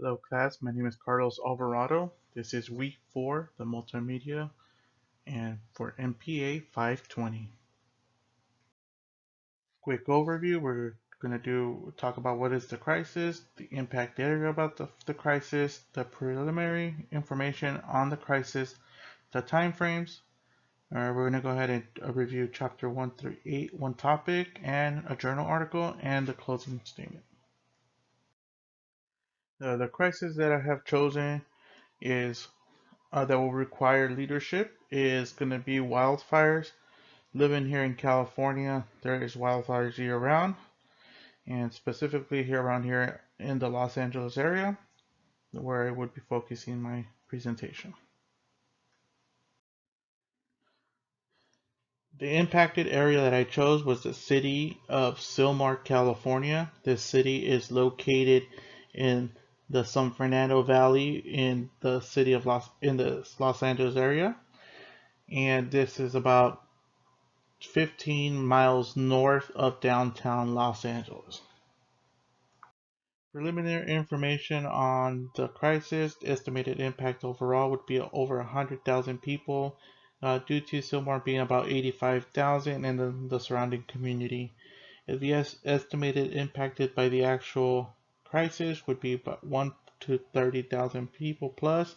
Hello class, my name is Carlos Alvarado. This is week 4, the multimedia, and for MPA 520. Quick overview, we're going to talk about what is the crisis, the impact area about the crisis, the preliminary information on the crisis, the timeframes. We're going to go ahead and review chapter 1 through 8, one topic, and a journal article, and the closing statement. The crisis that I have chosen is that will require leadership is going to be wildfires. Living here in California, there is wildfires year round, and specifically here around here in the Los Angeles area, where I would be focusing my presentation. The impacted area that I chose was the city of Sylmar, California. This city is located in the San Fernando Valley in the city of the Los Angeles area, and this is about 15 miles north of downtown Los Angeles. Preliminary information on the crisis, the estimated impact overall would be over 100,000 people, due to Sylmar being about 85,000 and then the surrounding community. The estimated impacted by the actual crisis would be about 1 to 30,000 people plus.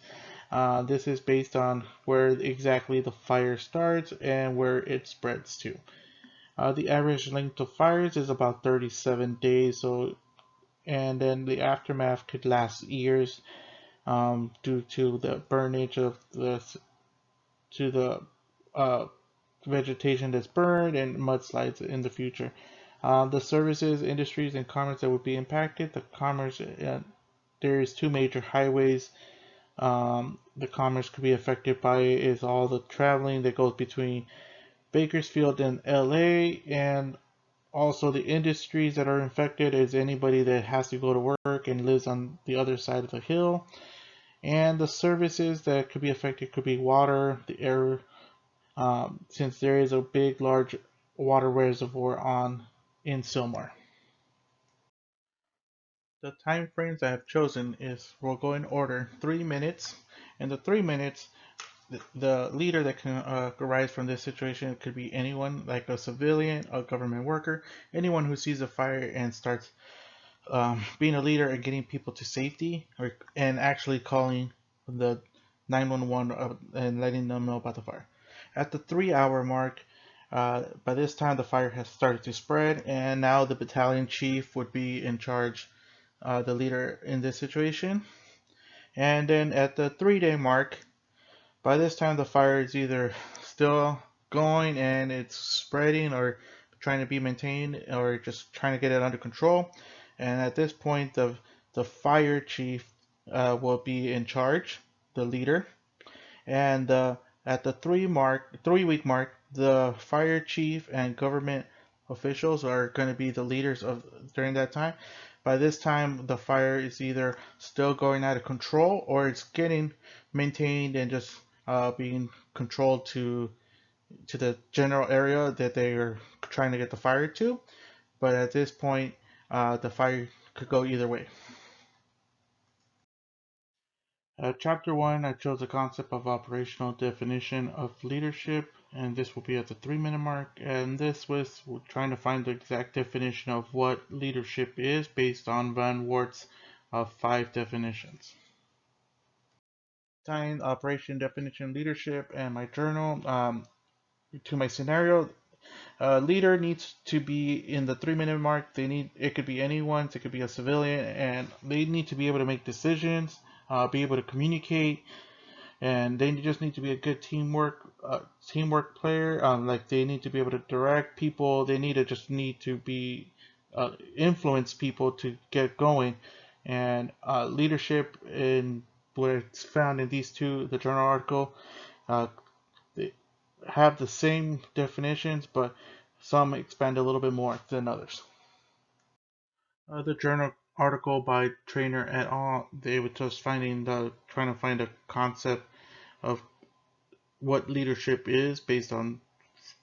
This is based on where exactly the fire starts and where it spreads to. The average length of fires is about 37 days, and then the aftermath could last years, due to the burnage of the uh, vegetation that's burned and mudslides in the future. The services, industries, and commerce that would be impacted. The commerce, there is two major highways. The commerce could be affected by is all the traveling that goes between Bakersfield and LA, and also the industries that are infected is anybody that has to go to work and lives on the other side of the hill. And the services that could be affected could be water, the air, since there is a big, large water reservoir in Sylmar. The time frames I have chosen is, we'll go in order, 3 minutes. In the 3 minutes, the leader that can arise from this situation could be anyone, like a civilian, a government worker, anyone who sees a fire and starts being a leader and getting people to safety, and actually calling the 911 and letting them know about the fire. At the 3 hour mark, by this time the fire has started to spread, and now the battalion chief would be in charge, the leader in this situation. And then at the 3 day mark, by this time the fire is either still going and it's spreading, or trying to be maintained, or just trying to get it under control. And at this point, the fire chief will be in charge, the leader. And at the 3 week mark, the fire chief and government officials are going to be the leaders of during that time. By this time, the fire is either still going out of control, or it's getting maintained and just being controlled to the general area that they are trying to get the fire to. But at this point, the fire could go either way. Chapter 1, I chose the concept of operational definition of leadership, and this will be at the 3 minute mark. And this was trying to find the exact definition of what leadership is based on Van Wort's 5 definitions. Tying operation definition leadership and my journal to my scenario. Leader needs to be in the 3 minute mark. It could be anyone, it could be a civilian, and they need to be able to make decisions, be able to communicate, and they just need to be a good teamwork player. Like they need to be able to direct people. They need to be influence people to get going, and leadership in what it's found in these two, the journal article, uh, they have the same definitions, but some expand a little bit more than others. The journal article by Trainer et al. They were just trying to find a concept of what leadership is based on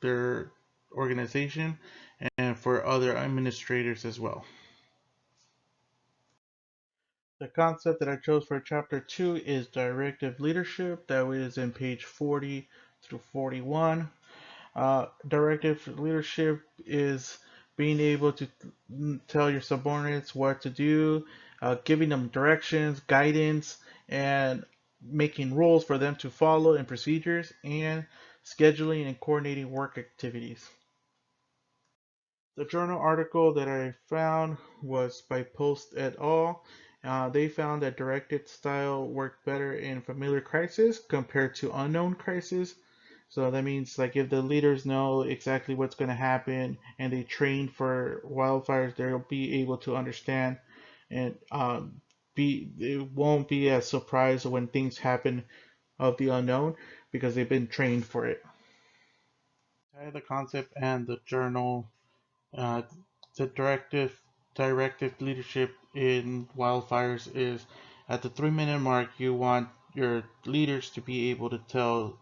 their organization, and for other administrators as well. The concept that I chose for chapter 2 is directive leadership. That is in page 40 through 41. Directive leadership is being able to tell your subordinates what to do, giving them directions, guidance, and making rules for them to follow and procedures, and scheduling and coordinating work activities. The journal article that I found was by Post et al. They found that directed style worked better in familiar crisis compared to unknown crisis. So that means like if the leaders know exactly what's going to happen and they train for wildfires, they'll be able to understand and be it won't be as surprised when things happen of the unknown because they've been trained for it. The concept and the journal. Uh, the directive leadership in wildfires is at the 3 minute mark, you want your leaders to be able to tell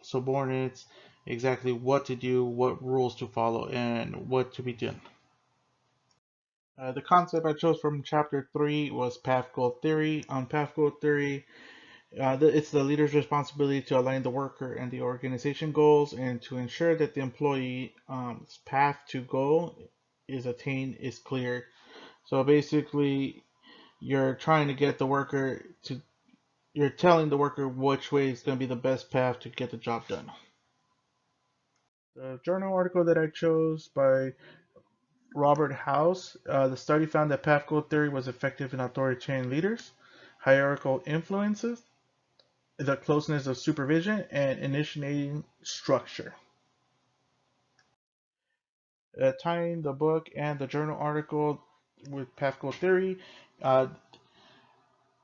subordinates exactly what to do, what rules to follow, and what to be done. The concept I chose from chapter 3 was path goal theory. On path goal theory, it's the leader's responsibility to align the worker and the organization goals and to ensure that the employee's path to goal is attained is clear. So basically, you're trying to get the worker to, you're telling the worker which way is going to be the best path to get the job done. The journal article that I chose by Robert House, the study found that path goal theory was effective in authoritarian leaders, hierarchical influences, the closeness of supervision, and initiating structure. Tying the book and the journal article with path goal theory, uh,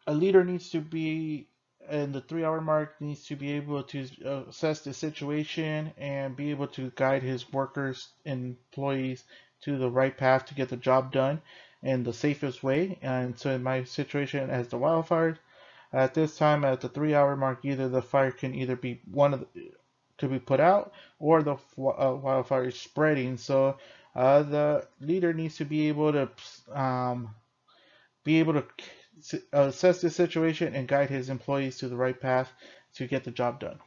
a leader needs to be in the 3 hour mark needs to be able to assess the situation and be able to guide his workers and employees to the right path to get the job done in the safest way. And so in my situation as the wildfire, at this time at the 3 hour mark, either the fire can either be one of the, to be put out or the wildfire is spreading. So the leader needs to be able to assess the situation and guide his employees to the right path to get the job done.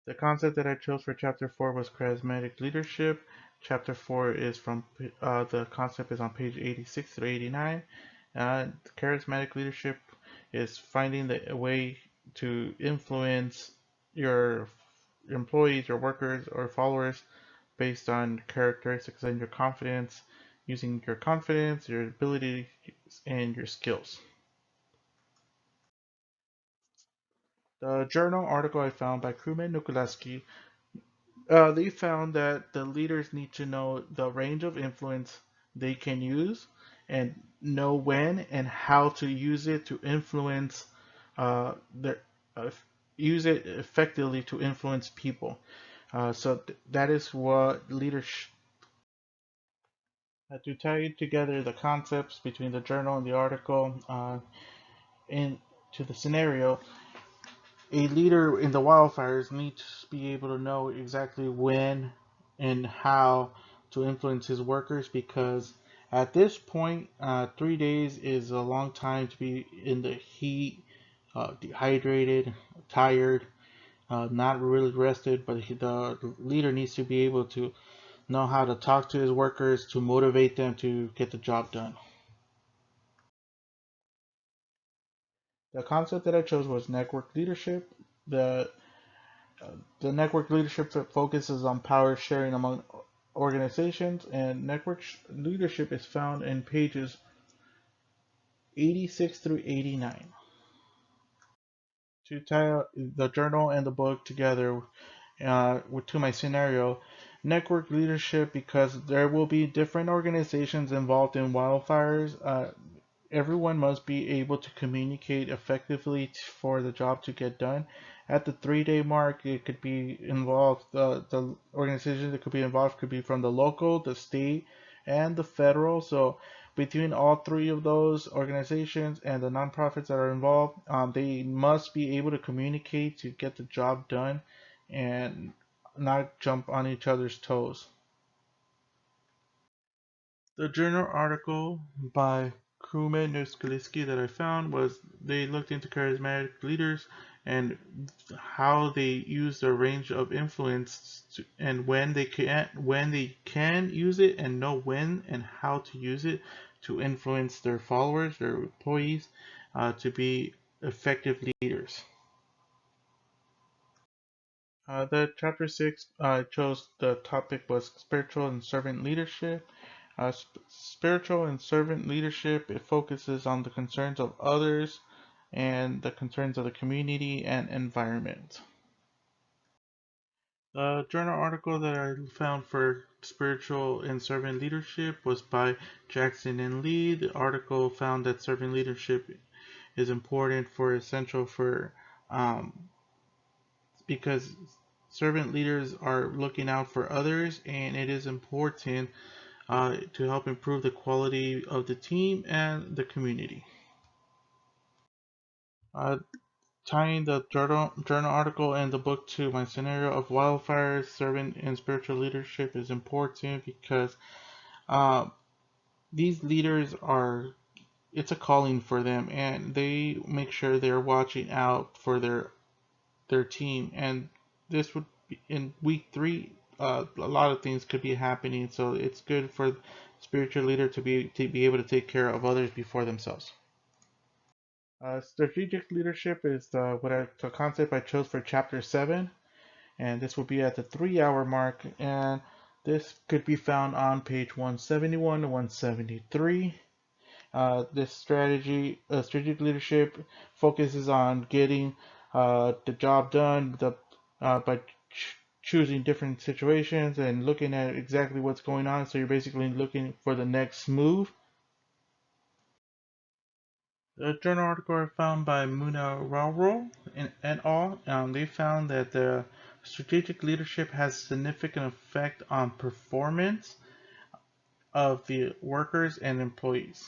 The concept that I chose for chapter 4 was charismatic leadership. Chapter 4 is from the concept is on page 86 through 89. Charismatic leadership is finding a way to influence your employees, your workers, or followers based on characteristics and your confidence, using your confidence, your ability, and your skills. The journal article I found by Krugman Nukuleski, they found that the leaders need to know the range of influence they can use and know when and how to use it to influence their use it effectively to influence people. That is what leadership. To tie together the concepts between the journal and the article into the scenario, a leader in the wildfires needs to be able to know exactly when and how to influence his workers because at this point, 3 days is a long time to be in the heat, dehydrated, tired, not really rested. But the leader needs to be able to know how to talk to his workers to motivate them to get the job done. The concept that I chose was network leadership. The The network leadership focuses on power sharing among organizations, and network leadership is found in pages 86 through 89. To tie the journal and the book together to my scenario, network leadership because there will be different organizations involved in wildfires. Everyone must be able to communicate effectively for the job to get done. At the 3 day mark, it could be involved, the organization that could be involved could be from the local, the state, and the federal. So between all three of those organizations and the nonprofits that are involved, they must be able to communicate to get the job done and not jump on each other's toes. The journal article by Krume Nuskaliski that I found was they looked into charismatic leaders and how they use their range of influence and when they can use it and know when and how to use it to influence their followers, their employees, to be effective leaders. The chapter six chose the topic was spiritual and servant leadership. Spiritual and servant leadership, it focuses on the concerns of others and the concerns of the community and environment. The journal article that I found for spiritual and servant leadership was by Jackson and Lee. The article found that servant leadership is important for essential for um, because servant leaders are looking out for others, and it is important to help improve the quality of the team and the community. Uh, Tying the journal article and the book to my scenario of wildfires, servant, and spiritual leadership is important because uh, these leaders are, it's a calling for them, and they make sure they're watching out for their team. And this would be in week three. A lot of things could be happening, so it's good for spiritual leader to be able to take care of others before themselves. Strategic leadership is the concept I chose for chapter 7, and this will be at the 3 hour mark, and this could be found on page 171 to 173. This strategic leadership focuses on getting the job done by choosing different situations and looking at exactly what's going on. So you're basically looking for the next move. A journal article found by Muna Rao and al. They found that the strategic leadership has a significant effect on performance of the workers and employees.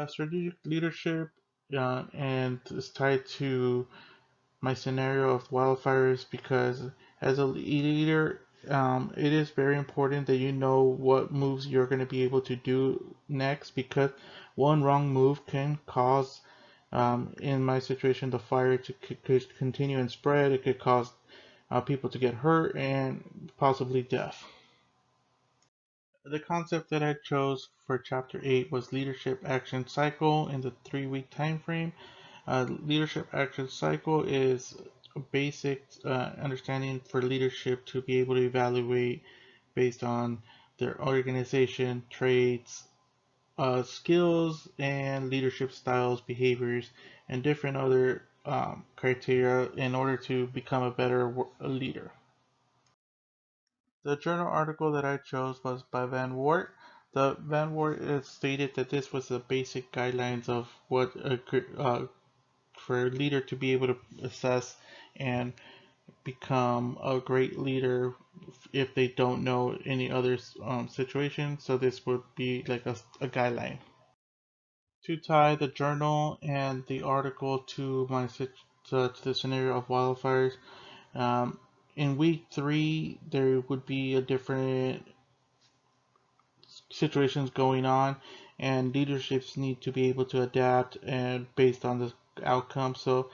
Strategic leadership and is tied to my scenario of wildfires because as a leader, it is very important that you know what moves you're going to be able to do next because one wrong move can cause, in my situation, the fire to continue and spread. It could cause people to get hurt and possibly death. The concept that I chose for chapter 8 was leadership action cycle in the 3 week time frame. Leadership action cycle is a basic understanding for leadership to be able to evaluate based on their organization, traits, skills, and leadership styles, behaviors, and different other criteria in order to become a better leader. The journal article that I chose was by Van Wart. The Van Wart stated that this was the basic guidelines of what for a leader to be able to assess and become a great leader if they don't know any other situation. So this would be like a guideline. To tie the journal and the article to to the scenario of wildfires, um, in week 3 there would be a different situations going on, and leaderships need to be able to adapt and based on the outcome. So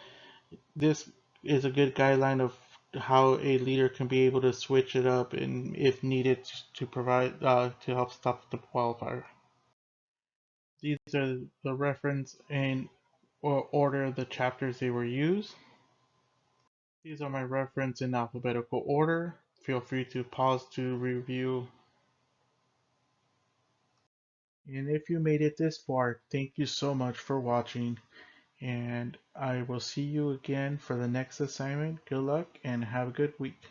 this is a good guideline of how a leader can be able to switch it up and if needed to provide to help stop the wildfire. These are the reference in or order of the chapters they were used. These are my reference in alphabetical order. Feel free to pause to review. And if you made it this far, thank you so much for watching. And I will see you again for the next assignment. Good luck and have a good week.